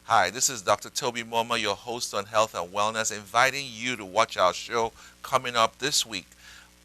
Hi, this is Dr. Toby Moma, your host on health and wellness, inviting you to watch our show coming up this week.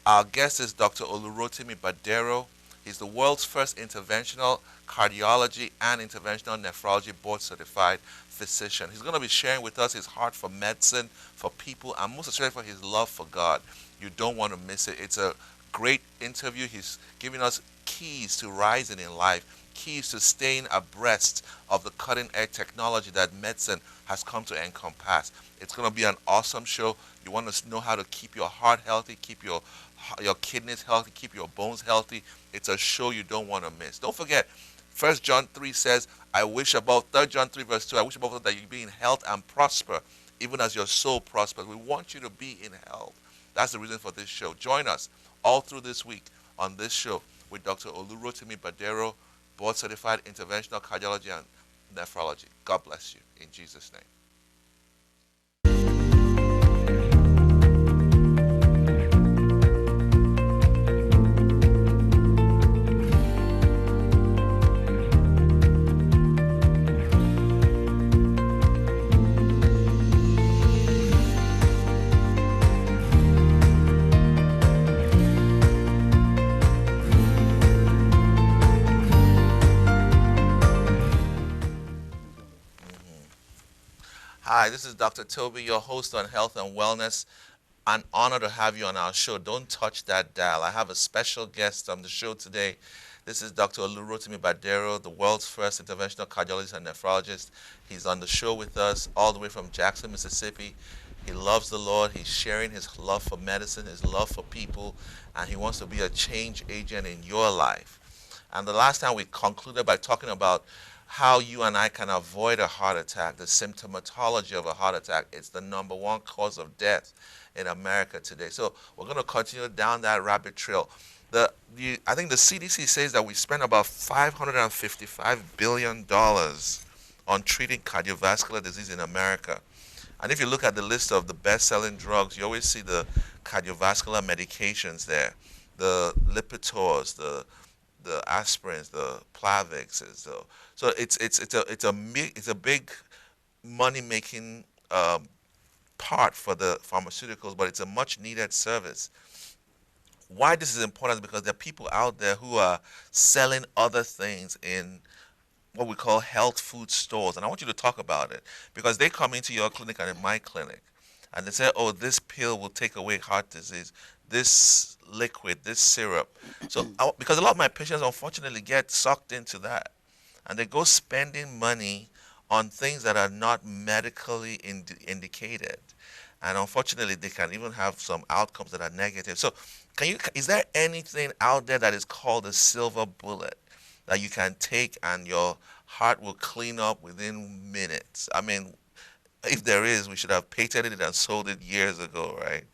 Our guest is Dr. Olurotimi Badero. He's the world's first interventional cardiology and interventional nephrology board certified physician. He's going to be sharing with us his heart for medicine, for people, and most especially for his love for God. You don't want to miss it. It's a great interview. He's giving us keys to rising in life, keys to staying abreast of the cutting edge technology that medicine has come to encompass. It's going to be an awesome show. You want to know how to keep your heart healthy, keep your kidneys healthy, keep your bones healthy. It's a show you don't want to miss. Don't forget, 1 John 3 says, I wish above, 3 John 3 verse 2, I wish above that you be in health and prosper, even as your soul prospers. We want you to be in health. That's the reason for this show. Join us all through this week on this show with Dr. Olurotimi Badero, board certified interventional cardiology and nephrology. God bless you in Jesus' name. Hi, this is Dr. Toby, your host on health and wellness. An honor to have you on our show. Don't touch that dial. I have a special guest on the show today. This is Dr. Olurotimi Badero, the world's first interventional cardiologist and nephrologist. He's on the show with us all the way from Jackson, Mississippi. He loves the Lord. He's sharing his love for medicine, his love for people, and he wants to be a change agent in your life. And the last time we concluded by talking about how you and I can avoid a heart attack, the symptomatology of a heart attack. It's the number one cause of death in America today. So we're going to continue down that rabbit trail. I think the CDC says that we spend about $555 billion on treating cardiovascular disease in America. And if you look at the list of the best-selling drugs, you always see the cardiovascular medications there, the Lipitors, the aspirins, the Plavix. So it's a big money making part for the pharmaceuticals, but it's a much needed service. Why this is important is because there are people out there who are selling other things in what we call health food stores, and I want you to talk about it because they come into your clinic and in my clinic, and they say, "Oh, this pill will take away heart disease. This liquid, this syrup." So, because a lot of my patients unfortunately get sucked into that, and they go spending money on things that are not medically indicated, and unfortunately, they can even have some outcomes that are negative. So, is there anything out there that is called a silver bullet that you can take and your heart will clean up within minutes? I mean, if there is, we should have patented it and sold it years ago, right?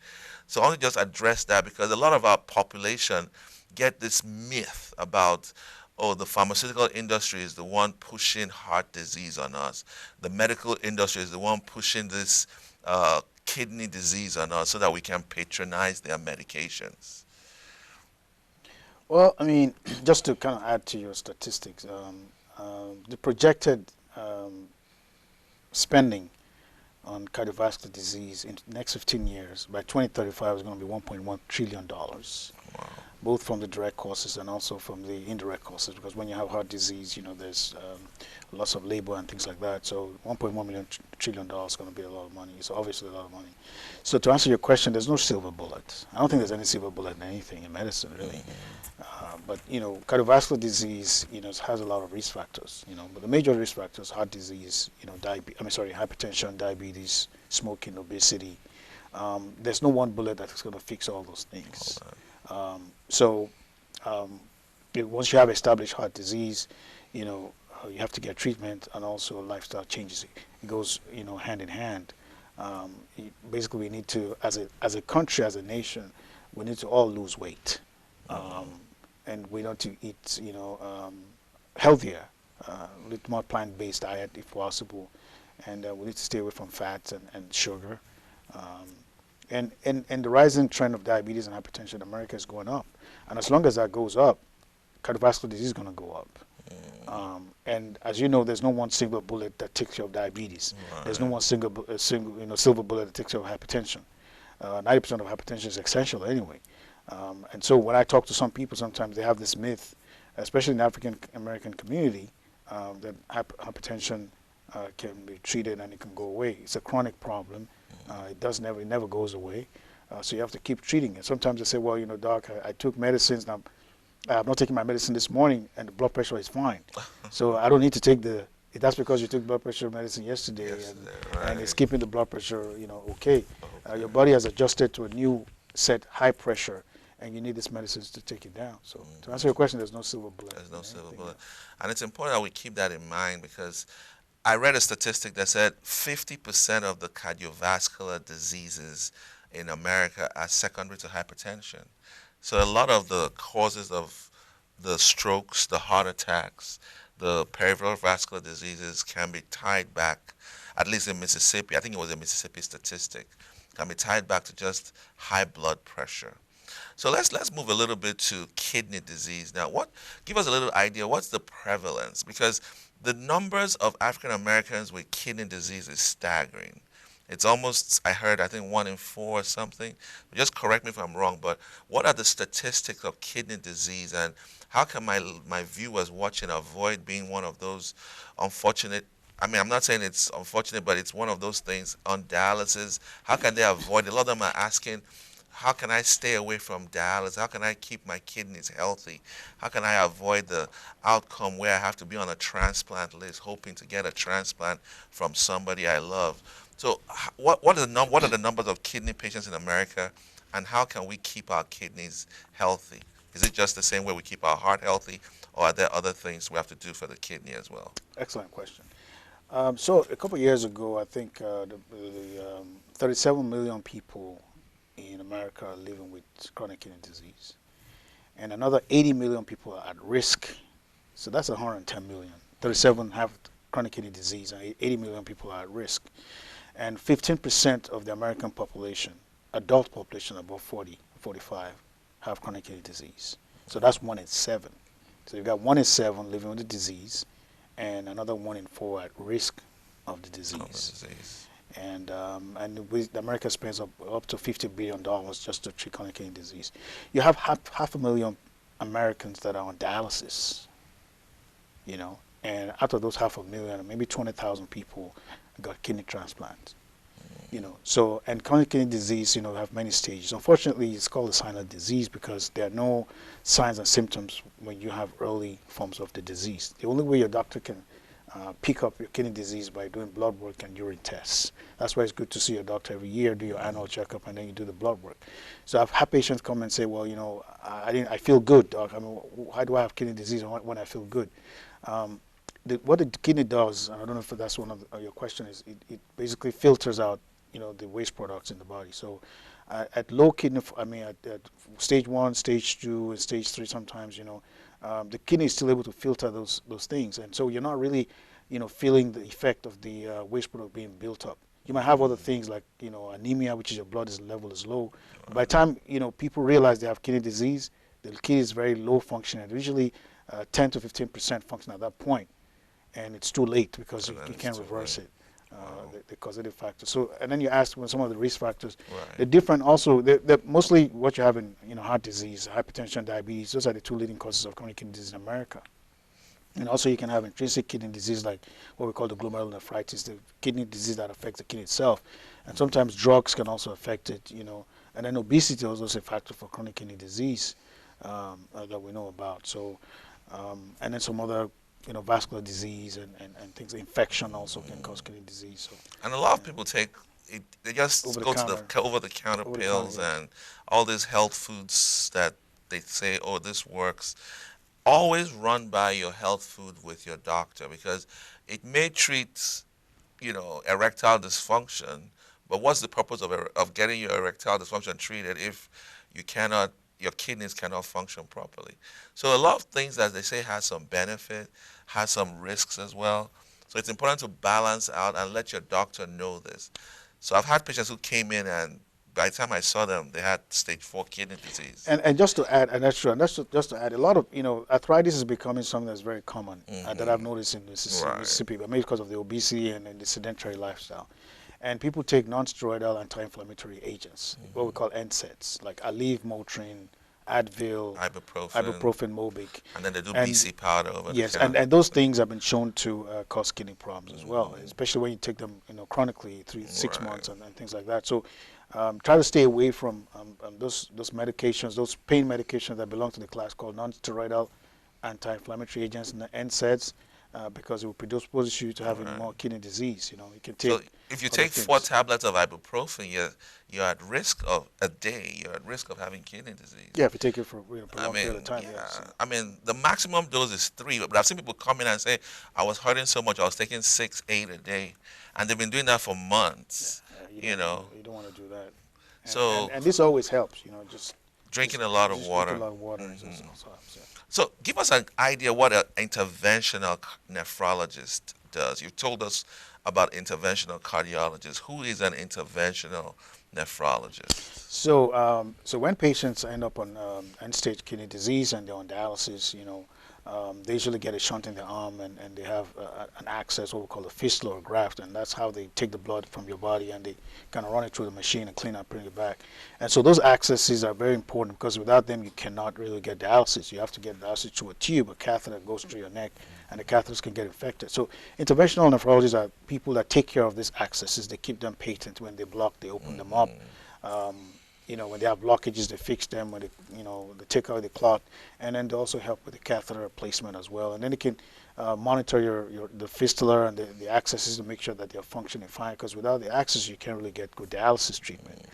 So I want to just address that because a lot of our population get this myth about, oh, the pharmaceutical industry is the one pushing heart disease on us. The medical industry is the one pushing this kidney disease on us so that we can patronize their medications. Well, I mean, just to kind of add to your statistics, the projected spending on cardiovascular disease in the next 15 years, by 2035, is going to be $1.1 trillion, Wow. both from the direct causes and also from the indirect causes, because when you have heart disease, there's loss of labor and things like that. So $1.1 trillion is going to be a lot of money. It's obviously a lot of money. So to answer your question, there's no silver bullet. I don't think there's any silver bullet in anything in medicine, really. But cardiovascular disease, has a lot of risk factors. But the major risk factors: heart disease, hypertension, diabetes, smoking, obesity. There's no one bullet that's going to fix all those things. So once you have established heart disease, you have to get treatment, and also lifestyle changes. It goes, hand in hand. Basically, we need to, as a country, as a nation, we need to all lose weight. And we need to eat, healthier, a little more plant-based diet if possible, and we need to stay away from fats and sugar. And the rising trend of diabetes and hypertension in America is going up, and as long as that goes up, cardiovascular disease is going to go up. And as you know, there's no one single bullet that takes care of diabetes. There's no Right. one single silver bullet that takes care of hypertension. 90% of hypertension is essential anyway. And so when I talk to some people, sometimes they have this myth, especially in the African American community, that hypertension can be treated and it can go away. It's a chronic problem. It never goes away. So you have to keep treating it. Sometimes they say, well, doc, I took medicines. Now I'm not taking my medicine this morning, and the blood pressure is fine. So I don't need to take the. That's because you took blood pressure medicine yesterday, Yesterday, and it's right. keeping the blood pressure, okay. Okay. Your body has adjusted to a new set high pressure, and you need these medicines to take it down. So to answer your question, there's no silver bullet There's in no silver anything. bullet. And it's important that we keep that in mind because I read a statistic that said 50% of the cardiovascular diseases in America are secondary to hypertension. So a lot of the causes of the strokes, the heart attacks, the peripheral vascular diseases can be tied back, at least in Mississippi, I think it was a Mississippi statistic, can be tied back to just high blood pressure. So let's move a little bit to kidney disease now. Give us a little idea, what's the prevalence? Because the numbers of African Americans with kidney disease is staggering. It's almost, I think 1 in 4 or something. Just correct me if I'm wrong, but what are the statistics of kidney disease, and how can my viewers watching avoid being one of those unfortunate, I mean, I'm not saying it's unfortunate, but it's one of those things on dialysis. How can they avoid it? A lot of them are asking, how can I stay away from dialysis? How can I keep my kidneys healthy? How can I avoid the outcome where I have to be on a transplant list, hoping to get a transplant from somebody I love? So, what are the numbers of kidney patients in America, and how can we keep our kidneys healthy? Is it just the same way we keep our heart healthy, or are there other things we have to do for the kidney as well? Excellent question. So a couple of years ago, I think 37 million people in America are living with chronic kidney disease, and another 80 million people are at risk. So that's 110 million. 37 have chronic kidney disease, and 80 million people are at risk. And 15% of the American population, adult population above 40, 45, have chronic kidney disease. So that's 1 in 7. So you've got 1 in 7 living with the disease, and another 1 in 4 at risk of the Of the disease. disease. And America spends up to $50 billion just to treat chronic kidney disease. You have half a million Americans that are on dialysis, and out of those half a million, maybe 20,000 people got kidney transplants. So, and chronic kidney disease, have many stages. Unfortunately, it's called a silent disease because there are no signs and symptoms when you have early forms of the disease. The only way your doctor can pick up your kidney disease by doing blood work and urine tests. That's why it's good to see your doctor every year, do your annual checkup, and then you do the blood work. So I've had patients come and say, well, I feel good, doc. I mean, why do I have kidney disease when I feel good? What the kidney does, and I don't know if that's one of your question, is it basically filters out, the waste products in the body. So at low kidney, at stage 1, stage 2, and stage 3 sometimes, the kidney is still able to filter those things. And so you're not really, feeling the effect of the waste product being built up. You might have other things like, anemia, which is your level is low. But by the time, people realize they have kidney disease, the kidney is very low functioning. Usually 10 to 15% function at that point, and it's too late because So you then it's can't too reverse late. it, Wow. the causative factor. So, and then you asked when some of the risk factors, they're Right. different. Also, they're mostly what you have in heart disease, hypertension, diabetes. Those are the 2 leading causes of chronic kidney disease in America. And also, you can have intrinsic kidney disease, like what we call the glomerulonephritis, the kidney disease that affects the kidney itself. And sometimes drugs can also affect it. And then obesity is also a factor for chronic kidney disease that we know about. So, and then some other, vascular disease and things. Infection also can cause kidney disease. So, And a lot of yeah, people take it, they just over the go to the counter, over the counter over the counter, pills yes. and all these health foods that they say, oh, this works. Always run by your health food with your doctor because it may treat, erectile dysfunction, but what's the purpose of getting your erectile dysfunction treated if your kidneys cannot function properly? So a lot of things that they say has some benefit, has some risks as well. So it's important to balance out and let your doctor know this. So I've had patients who came in and by the time I saw them, they had stage 4 kidney disease. And just to add, and that's true, and that's just to add, a lot of, arthritis is becoming something that's very common that I've noticed in Mississippi, but maybe because of the obesity and the sedentary lifestyle. And people take non-steroidal anti-inflammatory agents, what we call NSAIDs, like Aleve, Motrin, Advil, ibuprofen, Mobic. And then they do BC powder over yes, the and those things have been shown to cause kidney problems as well, especially when you take them, chronically, 6 months and things like that. So try to stay away from those medications, those pain medications that belong to the class called non-steroidal anti-inflammatory agents, NSAIDs, because it will predispose you to having more kidney disease. You can take. So if you take 4 tablets of ibuprofen, you're at risk of a day. You're at risk of having kidney disease. Yeah, if you take it for a prolonged period of time. Yeah. I mean, the maximum dose is 3, but I've seen people come in and say, I was hurting so much, I was taking 6, 8 a day, and they've been doing that for months. You don't want to do that. And, and this always helps. Just drinking a lot of water. Drinking a lot of water also helps. Yeah. So give us an idea what an interventional nephrologist does. You told us about interventional cardiologists. Who is an interventional nephrologist? So, when patients end up on end-stage kidney disease and they're on dialysis, they usually get a shunt in their arm and they have an access, what we call a fistula or graft, and that's how they take the blood from your body and they kind of run it through the machine and clean up, bring it back. And so those accesses are very important because without them you cannot really get dialysis. You have to get dialysis through a tube, a catheter that goes through your neck, and the catheters can get infected. So interventional nephrologists are people that take care of these accesses. They keep them patent. When they block, they open them up. When they have blockages, they fix them. When they take out the clot, and then they also help with the catheter replacement as well. And then they can monitor the fistula and the accesses to make sure that they're functioning fine. Because without the access, you can't really get good dialysis treatment.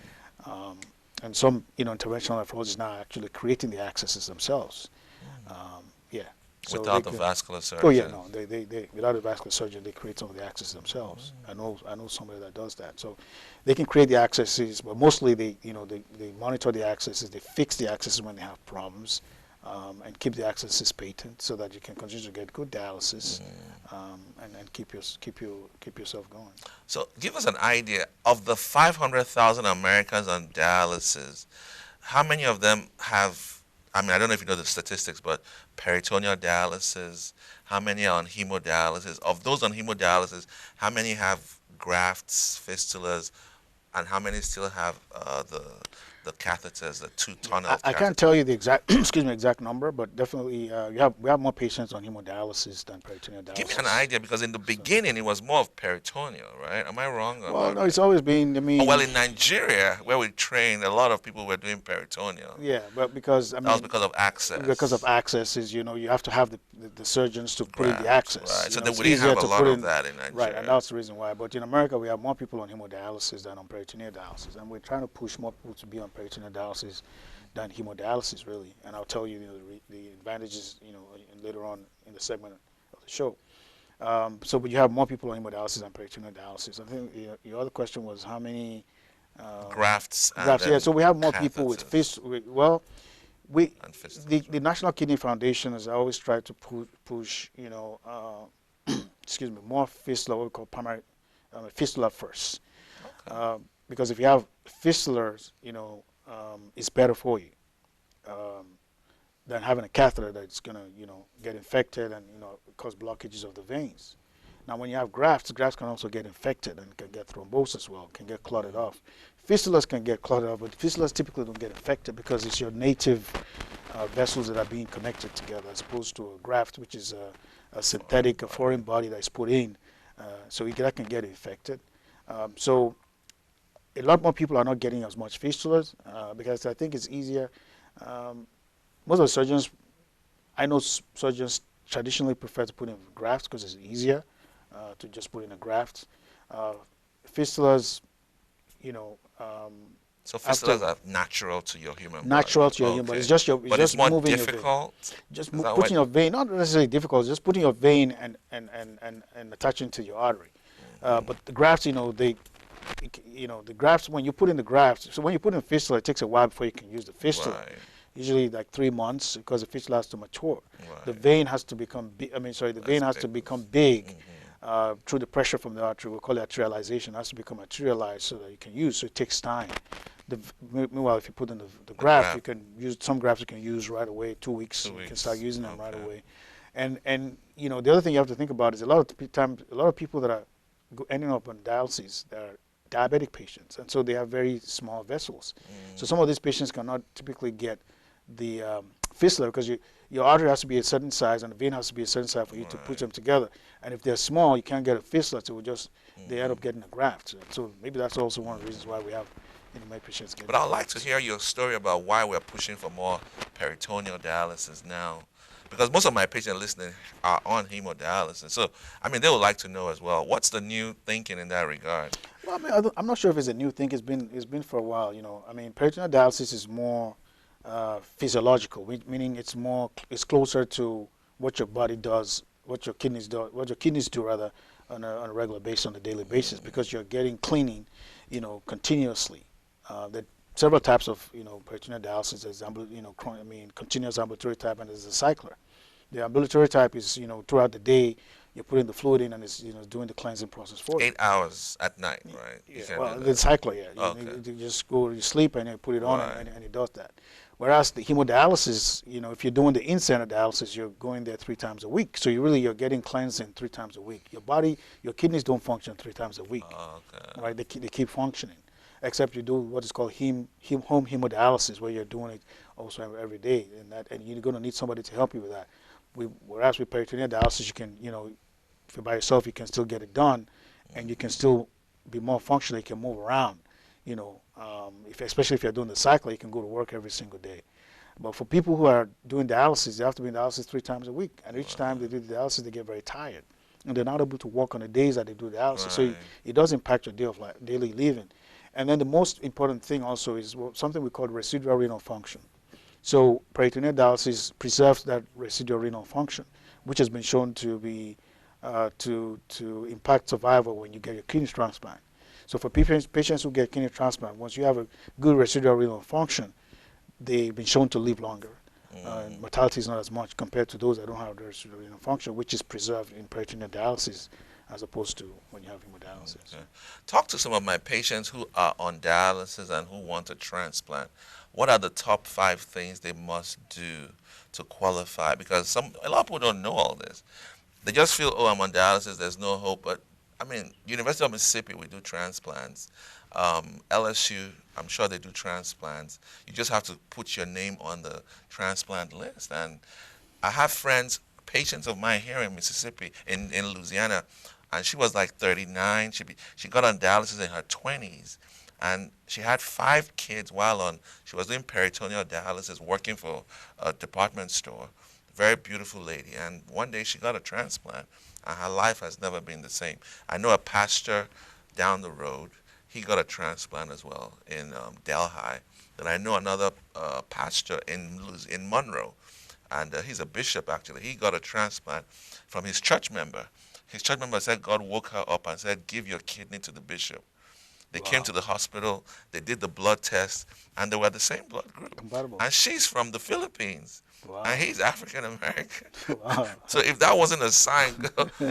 And some interventional nephrologists now are actually creating the accesses themselves. So without the vascular surgeon. Oh yeah, no. They without the vascular surgeon, they create some of the accesses themselves. I know somebody that does that. So they can create the accesses, but mostly they monitor the accesses. They fix the accesses when they have problems, and keep the accesses patent so that you can continue to get good dialysis, and keep yourself going. So give us an idea of the 500,000 Americans on dialysis. How many of them have? I mean, I don't know if you know the statistics, but peritoneal dialysis, how many are on hemodialysis? Of those on hemodialysis, how many have grafts, fistulas, and how many still have the catheters, the 2-tunnel catheters? I can't tell you the exact exact number, but definitely we have more patients on hemodialysis than peritoneal dialysis. Give me an idea, because in the beginning it was more of peritoneal, right? Am I wrong? Well, no, it's always been. Well, in Nigeria, where we trained, a lot of people were doing peritoneal. Yeah, but because that was because of access. Because of access is you have to have the surgeons to put in the access. Right. So we didn't have a lot of that in Nigeria. Right, and that's the reason why. But in America, we have more people on hemodialysis than on peritoneal dialysis, and we're trying to push more people to be on peritoneal dialysis than hemodialysis, really. And I'll tell you, the advantages, later on in the segment of the show. But you have more people on hemodialysis than peritoneal dialysis. I think your other question was how many grafts. Yeah, so we have more people with the National Kidney Foundation has always tried to push, more fistula, what we call primary fistula first. Okay. Because if you have fistulas, it's better for you than having a catheter that's going to, get infected and, cause blockages of the veins. Now, when you have grafts can also get infected and can get thrombosis as well, can get clotted off. Fistulas can get clotted off, but fistulas typically don't get infected because it's your native vessels that are being connected together, as opposed to a graft, which is a synthetic, a foreign body that's put in. So that can get infected. So a lot more people are not getting as much fistulas because I think it's easier. Most of the surgeons, I know surgeons traditionally prefer to put in grafts because it's easier to just put in a graft. Fistulas, so fistulas are natural to your human body. Natural to your human body. It's just it's more difficult. Just putting your vein, not necessarily difficult. Just putting your vein and attaching to your artery. But the grafts, the grafts, when you put in the grafts, so when you put in fistula, it takes a while before you can use the fistula. Right. Usually like 3 months because the fistula has to mature. Right. The vein has to become big. Vein has to become big through the pressure from the artery. We call it arterialization. It has to become arterialized so that you can use. So it takes time. Meanwhile, if you put in the The graft, you graft. can use some grafts you can use right away. 2 weeks, Two you can start weeks. using them right Okay. away. And the other thing you have to think about is a lot of people that are ending up on dialysis, they're diabetic patients, and so they have very small vessels. So some of these patients cannot typically get the fistula because your artery has to be a certain size and the vein has to be a certain size for you to put Right. them together. And if they're small, you can't get a fistula, so they end Mm. up getting a graft. So maybe that's also one of the reasons why we have many patients But getting I'd like to grafts. hear your story about why we're pushing for more peritoneal dialysis now. Because most of my patients listening are on hemodialysis. So, I mean, they would like to know as well. What's the new thinking in that regard? Well, I mean, I'm not sure if it's a new thing. It's been for a while. I mean, peritoneal dialysis is more physiological, meaning it's closer to what your body does, what your kidneys do rather on a regular basis, on a daily basis, because you're getting cleaning, continuously. There several types of peritoneal dialysis. There's continuous ambulatory type, and there's a cycler. The ambulatory type is throughout the day you're putting the fluid in and it's doing the cleansing process for you. 8 hours at night, right? You Yeah, can do well, the that. cycler, yeah. Okay. You just go to sleep and you put it on Right. and it does that. Whereas the hemodialysis, if you're doing the in-center dialysis, you're going there 3 times a week. So you're getting cleansing 3 times a week. Your kidneys don't function 3 times a week, Okay. right? They keep functioning, except you do what is called home hemodialysis, where you're doing it also every day, and you're going to need somebody to help you with that. Whereas with peritoneal dialysis, you can, if you're by yourself, you can still get it done, and you can still be more functional. You can move around, especially if you're doing the cycle, you can go to work every single day. But for people who are doing dialysis, they have to be in dialysis 3 times a week, and each time they do the dialysis, they get very tired, and they're not able to work on the days that they do dialysis. So Right. it does impact your daily living. And then the most important thing also is something we call residual renal function. So peritoneal dialysis preserves that residual renal function, which has been shown to be to impact survival when you get your kidney transplant. So for patients who get kidney transplant, once you have a good residual renal function, they've been shown to live longer. And mortality is not as much compared to those that don't have the residual renal function, which is preserved in peritoneal dialysis as opposed to when you have hemodialysis. Okay. Talk to some of my patients who are on dialysis and who want a transplant. What are the top 5 things they must do to qualify? Because a lot of people don't know all this. They just feel, oh, I'm on dialysis, there's no hope. But I mean, University of Mississippi, we do transplants. LSU, I'm sure they do transplants. You just have to put your name on the transplant list. And I have friends, patients of mine here in Mississippi, in Louisiana, and she was like 39. She got on dialysis in her 20s, and she had 5 kids she was doing peritoneal dialysis, working for a department store. Very beautiful lady, and one day she got a transplant, and her life has never been the same. I know a pastor down the road. He got a transplant as well in Delhi. Then I know another pastor in Monroe, and he's a bishop actually. He got a transplant from his church member. His church member said God woke her up and said, "Give your kidney to the bishop." They came Wow. to the hospital, they did the blood test, and they were the same blood group. Compatible. And she's from the Philippines, Wow. and he's African American. Wow. So if that wasn't a sign,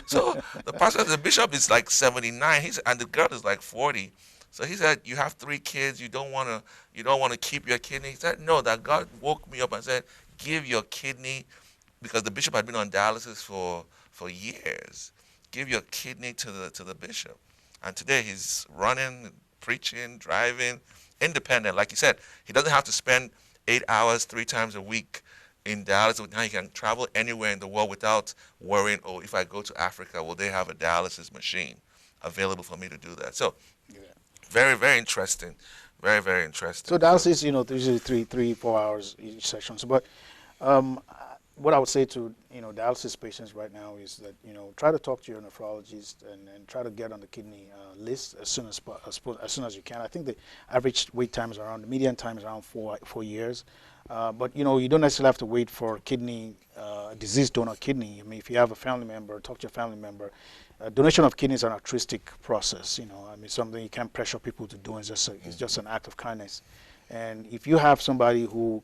so the bishop is like 79, and the girl is like 40. So he said, "You have 3 kids. You don't want to keep your kidney." He said, "No, that God woke me up and said, give your kidney," because the bishop had been on dialysis for years. Give your kidney to the bishop. And today he's running, preaching, driving, independent. Like you said, he doesn't have to spend 8 hours 3 times a week in dialysis. Now he can travel anywhere in the world without worrying, oh, if I go to Africa, will they have a dialysis machine available for me to do that? So Yeah. very, very interesting. Very, very interesting. So dialysis, usually 3, 4 hours each session. So, but what I would say to dialysis patients right now is that try to talk to your nephrologist and try to get on the kidney list as soon as you can. I think the average wait time is the median time is around 4 years. But you don't necessarily have to wait for kidney diseased donor kidney. I mean, if you have a family member, talk to your family member. Donation of kidneys is an altruistic process. I mean, something you can't pressure people to do. It's just an act of kindness. And if you have somebody who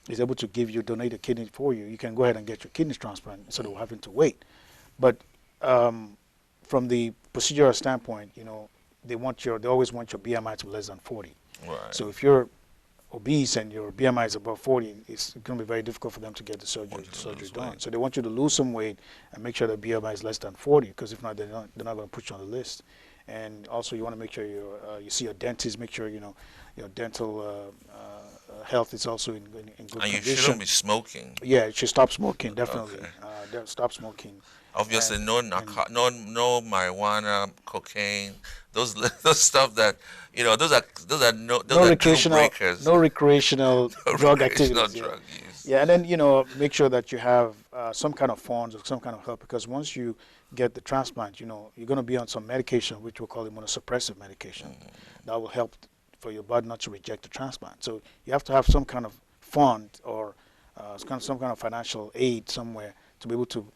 is able to donate a kidney for you, you can go ahead and get your kidney transplant instead of having to wait. But from the procedural standpoint, they always want your BMI to be less than 40. Right. So if you're obese and your BMI is above 40, it's going to be very difficult for them to get the Want you to surgery lose done. weight. So they want you to lose some weight and make sure that BMI is less than 40, because if not, they're not going to put you on the list. And also, you want to make sure you see a dentist. Make sure your dental health is also in good And you shouldn't condition. be smoking. Yeah, you should stop smoking, definitely. Okay. Stop smoking. Obviously, And, no and no marijuana, cocaine, those those stuff that those are no deal recreational, breakers. no recreational No drug recreational activities. Yeah. drug use. Yeah, and then make sure that you have some kind of funds or some kind of help, because once you get the transplant, you're going to be on some medication which we'll call immunosuppressive medication that will help for your body not to reject the transplant. So you have to have some kind of fund or some kind of financial aid somewhere to be able to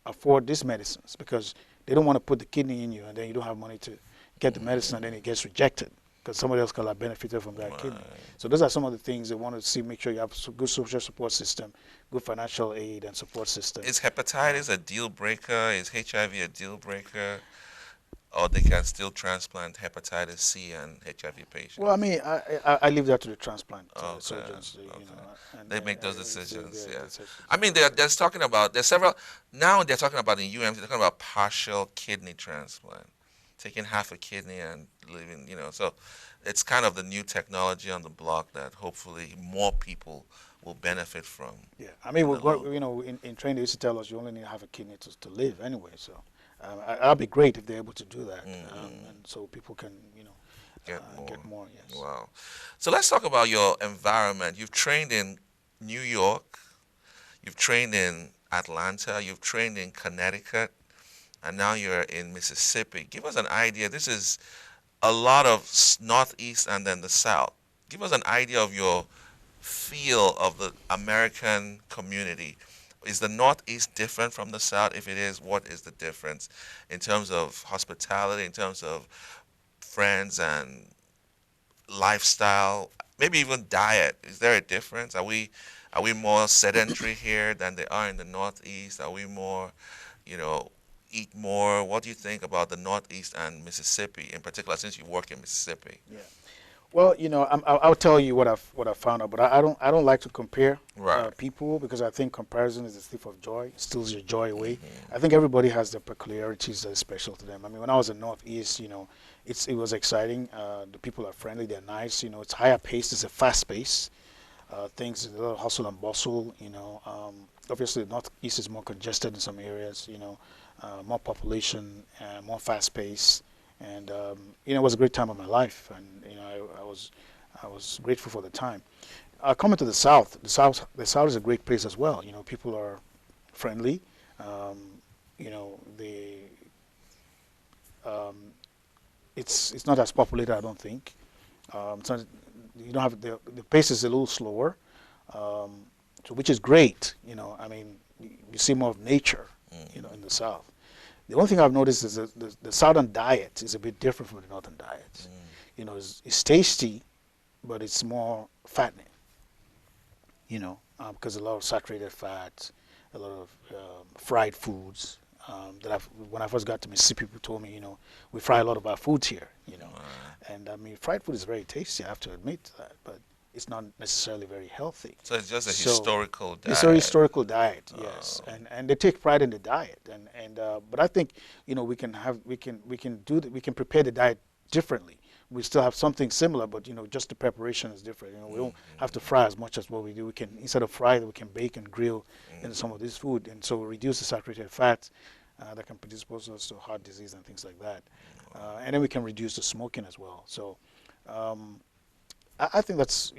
afford these medicines, because they don't want to put the kidney in you and then you don't have money to get the medicine and then it gets rejected because somebody else could have benefited from that kidney. Right. So those are some of the things they want to see. Make sure you have a good social support system, good financial aid and support system. Is hepatitis a deal breaker? Is HIV a deal breaker? Or they can still transplant hepatitis C and HIV patients? Well, I mean, I leave that to the transplant Okay, surgeons, okay. and They make those it's decisions, their yeah. decisions. I mean, there's talking about, there's several, now they're talking about in UMC, they're talking about partial kidney transplant, taking half a kidney and leaving, so it's kind of the new technology on the block that hopefully more people will benefit from. Yeah, I mean, in the long in training they used to tell us you only need to have a kidney to live anyway. So that'd be great if they're able to do that, and so people can Get more. get more. Yes. Wow. So let's talk about your environment. You've trained in New York, you've trained in Atlanta, you've trained in Connecticut, and now you're in Mississippi. Give us an idea. This is a lot of Northeast and then the South. Give us an idea of your feel of the American community. Is the Northeast different from the South? If it is, what is the difference in terms of hospitality, in terms of friends and lifestyle, maybe even diet? Is there a difference? Are we more sedentary here than they are in the Northeast? Are we more, eat more? What do you think about the Northeast and Mississippi in particular, since you work in Mississippi? Yeah. Well, I'll tell you what I've found out, but I don't like to compare Right. people, because I think comparison is the thief of joy. It steals your joy away. I think everybody has their peculiarities that are special to them. I mean, when I was in Northeast, it was exciting. The people are friendly. They're nice. It's higher paced. It's a fast pace. Things a little hustle and bustle. Obviously, the Northeast is more congested in some areas. More population, more fast pace. And it was a great time of my life, and I was grateful for the time. Coming to the South, the South is a great place as well. People are friendly. They it's not as populated, I don't think. So you don't have the pace is a little slower, so which is great. I mean, you see more of nature, in the South. The only thing I've noticed is the southern diet is a bit different from the northern diet. It's tasty, but it's more fattening. Because a lot of saturated fats, a lot of fried foods. When I first got to Mississippi, people told me, we fry a lot of our foods here. And I mean, fried food is very tasty. I have to admit that, but it's not necessarily very healthy. So it's just a So, historical diet. It's a historical diet, yes, and they take pride in the diet, but I think we can prepare the diet differently. We still have something similar, but just the preparation is different. We don't have to fry as much as what we do. We can, instead of fry, we can bake and grill in some of this food, and so we reduce the saturated fats that can predispose us to heart disease and things like that, and then we can reduce the smoking as well. So. I think that's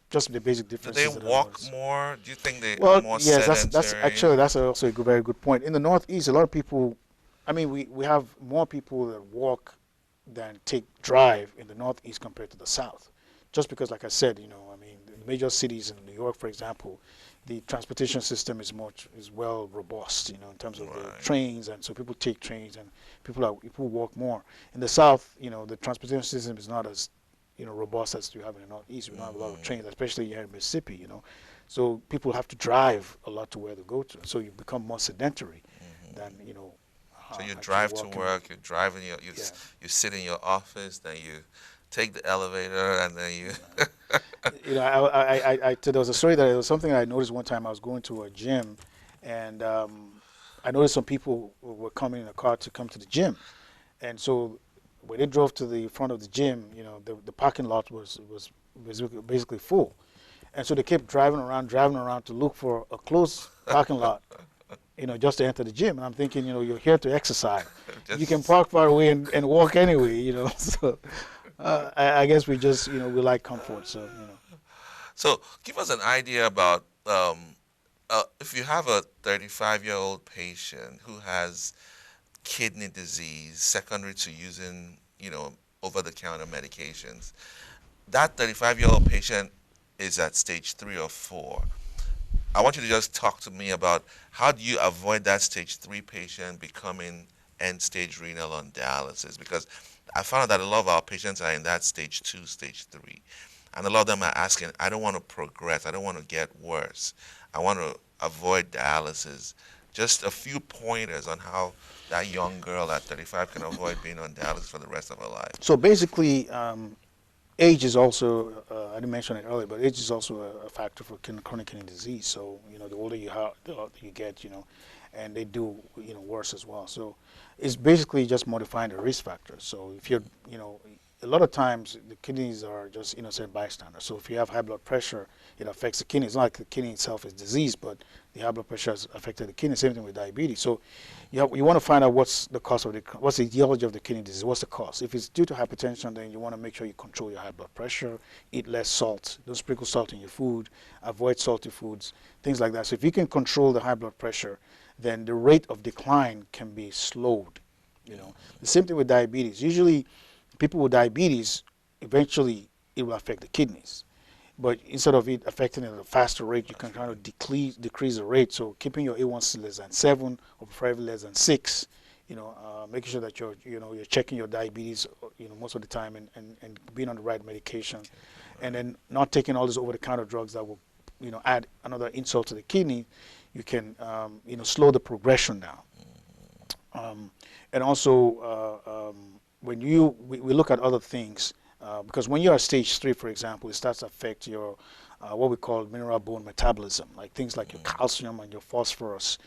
just the basic Do differences. they that I've walk noticed. more? Do you think they Well, are more yes, sedentary? that's also a very good point. In the Northeast, a lot of people, I mean, we have more people that walk than drive in the Northeast compared to the South, just because, like I said, I mean, in the major cities in New York, for example, the transportation system is well robust, in terms of the Right. trains, and so people take trains, and people walk more. In the South, the transportation system is not as robust as you have in the Northeast. We don't have a lot of trains, especially here in Mississippi, So people have to drive a lot to where they go to. So you become more sedentary than, So you actually drive to walking. work, you drive in you Yeah. sit in your office, then you take the elevator, and then you. There was a story that it was something I noticed one time. I was going to a gym, and I noticed some people were coming in a car to come to the gym, and so when they drove to the front of the gym, the parking lot was basically full, and so they kept driving around to look for a close parking lot, just to enter the gym. And I'm thinking, you're here to exercise. You can Just park far away and walk anyway. So I guess we just, we like comfort. So. so give us an idea about if you have a 35-year-old patient who has kidney disease secondary to using, over-the-counter medications. That 35-year-old patient is at stage 3 or 4. I want you to just talk to me about how do you avoid that stage 3 patient becoming end-stage renal on dialysis, because I found out that a lot of our patients are in that stage 2, stage 3. And a lot of them are asking, I don't want to progress. I don't want to get worse. I want to avoid dialysis. Just a few pointers on how that young girl at 35 can avoid being on dialysis for the rest of her life. So basically, age is also, I didn't mention it earlier, but age is also a factor for chronic kidney disease. So, the older the older you get, and they do, worse as well. So it's basically just modifying the risk factors. So if you're, a lot of times the kidneys are just innocent bystanders. So if you have high blood pressure, it affects the kidney. It's not like the kidney itself is diseased, but the high blood pressure has affected the kidney. Same thing with diabetes. So you want to find out what's the cause of what's the etiology of the kidney disease. What's the cause? If it's due to hypertension, then you want to make sure you control your high blood pressure, eat less salt, don't sprinkle salt in your food, avoid salty foods, things like that. So if you can control the high blood pressure, then the rate of decline can be slowed. The same thing with diabetes. Usually people with diabetes, eventually it will affect the kidneys. But instead of it affecting it at a faster rate, you can kind of decrease the rate. So keeping your A1C less than 7 or preferably less than 6, making sure that you're checking your diabetes, most of the time and being on the right medication. And then not taking all these over-the-counter drugs that will, add another insult to the kidney. You can, slow the progression down. And also, when we look at other things, because when you're at stage 3, for example, it starts to affect your what we call mineral bone metabolism, like things like your calcium and your phosphorus,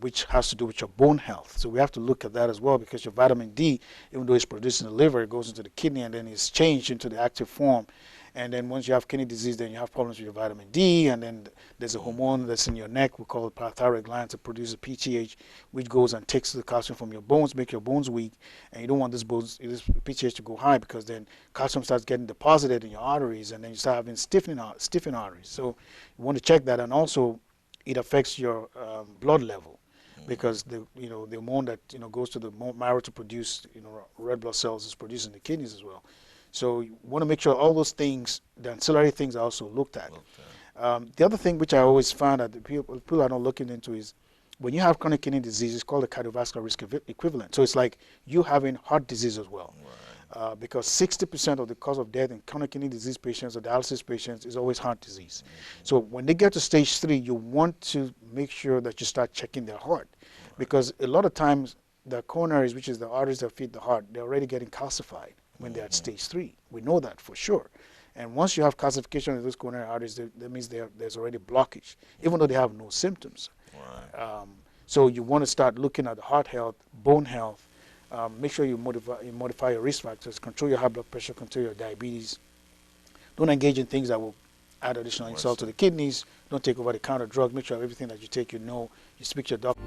which has to do with your bone health. So we have to look at that as well, because your vitamin D, even though it's produced in the liver, it goes into the kidney and then it's changed into the active form. And then once you have kidney disease, then you have problems with your vitamin D, and then there's a hormone that's in your neck, we call it parathyroid gland, to produce a PTH, which goes and takes the calcium from your bones, make your bones weak, and you don't want this PTH to go high, because then calcium starts getting deposited in your arteries, and then you start having stiffened arteries. So you want to check that, and also it affects your blood level, because the hormone that goes to the marrow to produce red blood cells is produced in the kidneys as well. So you want to make sure all those things, the ancillary things, are also looked at. The other thing which I always found that the people are not looking into is when you have chronic kidney disease, it's called the cardiovascular risk equivalent. So it's like you having heart disease as well. Right. Because 60% of the cause of death in chronic kidney disease patients or dialysis patients is always heart disease. So when they get to stage 3, you want to make sure that you start checking their heart. Because a lot of times the coronaries, which is the arteries that feed the heart, they're already getting calcified when they're at stage 3. We know that for sure. And once you have calcification of those coronary arteries, that means there's already blockage, even though they have no symptoms. Right. So you want to start looking at the heart health, bone health, make sure you modify your risk factors, control your high blood pressure, control your diabetes. Don't engage in things that will add additional insult to the kidneys. Don't take over-the-counter drugs. Make sure everything that you take, you speak to your doctor.